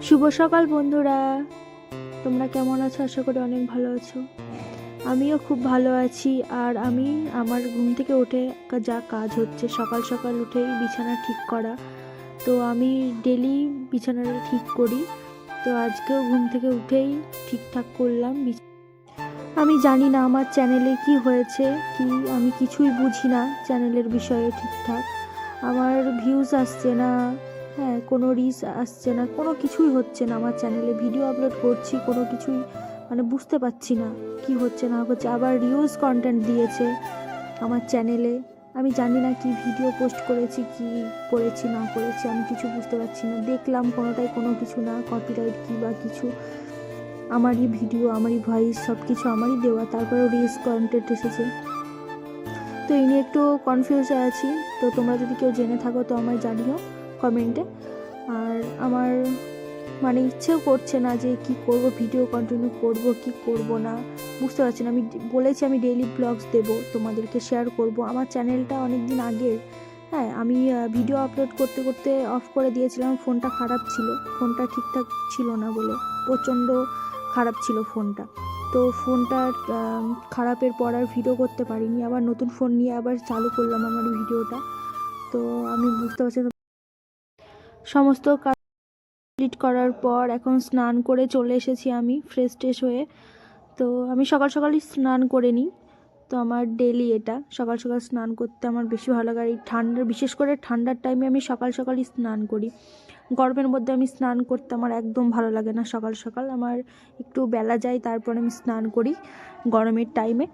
শুভ সকাল বন্ধুরা, তোমরা কেমন আছো? আশা করি অনেক ভালো আছো। আমিও খুব ভালো আছি। আর আমি আমার ঘুম থেকে উঠে যা কাজ হচ্ছে, সকাল সকাল উঠেই বিছানা ঠিক করা। তো আমি ডেলি বিছানাটা ঠিক করি। তো আজকেও ঘুম থেকে উঠেই ঠিকঠাক করলাম। আমি জানি না আমার চ্যানেলে কি হয়েছে, আমি কিছুই বুঝি না চ্যানেলের বিষয়ে ঠিকঠাক। আমার ভিউজ আসছে না, কোনো রিচ আসছে না, কোনো কিছুই হচ্ছে না। আমার চ্যানেলে ভিডিও আপলোড করছি, কোনো কিছুই বুঝতে পারছি না কি হচ্ছে না হচ্ছে। আবার রিউজ কন্টেন্ট দিয়েছে আমার চ্যানেলে। আমি জানি না কি ভিডিও পোস্ট করেছি, কি করেছি না করেছি, আমি কিছু বুঝতে পারছি না। দেখলাম কোনোটাই কোনো কিছু না, কপিরাইট কি বা কিছু। আমারই ভিডিও, আমারই ভয়েস, সব কিছু আমারই দেওয়া, তারপরেও রিলস কন্টেন্ট এসেছে। তো এই নিয়ে একটু কনফিউজে আছি। তো তোমরা যদি কেউ জেনে থাকো তো আমায় জানিও কমেন্টে। আর আমার ইচ্ছেও করছে না যে কি করব, ভিডিও কন্টিনিউ করব কি করব না বুঝতে পারছি না। আমি বলেছি আমি ডেইলি ব্লগস দেব, তোমাদেরকে শেয়ার করব। আমার চ্যানেলটা অনেক দিন আগের। আমি ভিডিও আপলোড করতে করতে অফ করে দিয়েছিলাম। ফোনটা খারাপ ছিল, ফোনটা ঠিকঠাক ছিল না বলে, প্রচণ্ড খারাপ ছিল ফোনটা। তো ফোনটা খারাপের পর আর ভিডিও করতে পারিনি। আবার নতুন ফোন নিয়ে আবার চালু করলাম আমার ভিডিওটা। তো আমি বুঝতে পারছি না। সমস্ত কাজ কমপ্লিট করার পর এখন স্নান করে চলে এসেছি আমি ফ্রেশ ট্রেশ হয়ে। তো আমি সকাল সকালই স্নান করে নিই। তো আমার ডেলি এটা সকাল সকাল স্নান করতে আমার বেশি ভালো লাগে। এই বিশেষ করে ঠান্ডার টাইমে আমি সকাল সকালই স্নান করি। গরমের মধ্যে আমি স্নান করতে আমার একদম ভালো লাগে না। সকাল সকাল আমার একটু বেলা যায়, তারপরে আমি স্নান করি গরমের টাইমে।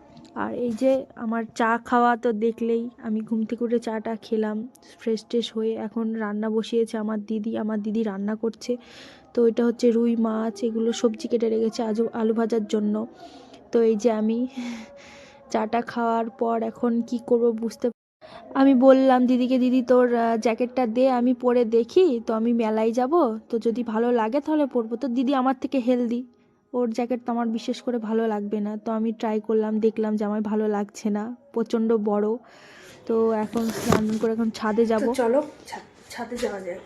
আর এই যে আমার চা খাওয়া তো দেখলেই, আমি ঘুম থেকে উঠে চাটা খেলাম ফ্রেশ ট্রেশ হয়ে। এখন রান্না বসিয়েছে আমার দিদি রান্না করছে। তো এটা হচ্ছে রুই মাছ, এগুলো সবজি কেটে রেখেছে আলু ভাজার জন্য। তো এই যে আমি চাটা খাওয়ার পর এখন কি করব বুঝতে, আমি বললাম দিদিকে, দিদি তোর জ্যাকেটটা দে, আমি পরে দেখি। তো আমি মেলায় যাব, তো যদি ভালো লাগে তাহলে পরবো। তো দিদি আমার থেকে হেলদি, ওর জ্যাকেট তো আমার বিশেষ করে ভালো লাগবে না। তো আমি ট্রাই করলাম, দেখলাম যে আমার ভালো লাগছে না, প্রচণ্ড বড়। তো এখন স্নান করে এখন ছাদে যাব। চলো ছাদে যাওয়া যাক।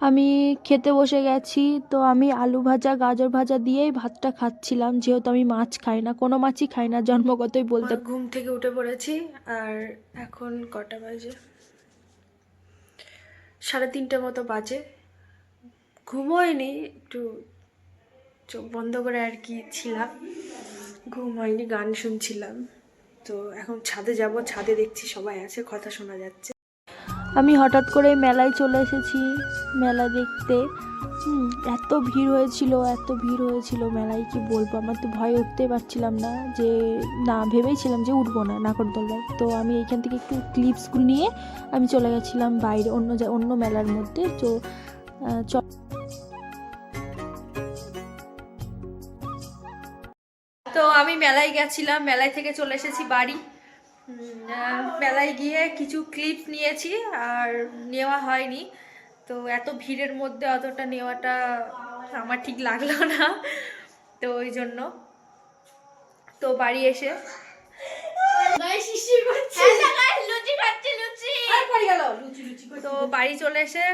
আমি খেতে বসে গেছি। তো আমি আলু ভাজা গাজর ভাজা দিয়েই ভাতটা খাচ্ছিলাম, যেহেতু আমি মাছ খাই না, কোনো মাছই খাই না জন্মগতই বলতে। ঘুম থেকে উঠে পড়েছি। আর এখন কটা বাজে? 3:30 মতো বাজে। ঘুমোয়নি, একটু চোখ বন্ধ করে আর কি ছিলাম, ঘুম হয়নি, গান শুনছিলাম। তো এখন ছাদে যাব, ছাদে দেখছি সবাই আছে, কথা শোনা যাচ্ছে। আমি হঠাৎ করে মেলায় চলে এসেছি, মেলা দেখতে। এত ভিড় হয়েছিল মেলায়, কি বলবো। আমার তো ভয়, উঠতে পারছিলাম না, যে না ভেবেইছিলাম যে উঠবো না নাগরদোলায়। তো আমি এইখান থেকে একটু ক্লিপসগুলো নিয়ে আমি চলে গেছিলাম বাইরে, অন্য মেলার মধ্যে। তো আমি মেলায় গেছিলাম, মেলায় থেকে চলে এসেছি বাড়ি। মেলায় গিয়ে কিছু ক্লিপস নিয়েছি, আর নেওয়া হয়নি। তো এত ভিড়ের মধ্যে অতটা নেওয়াটা আমার ঠিক লাগলো না, তো ওই জন্য। তো বাড়ি এসে তো বাড়ি চলে এসে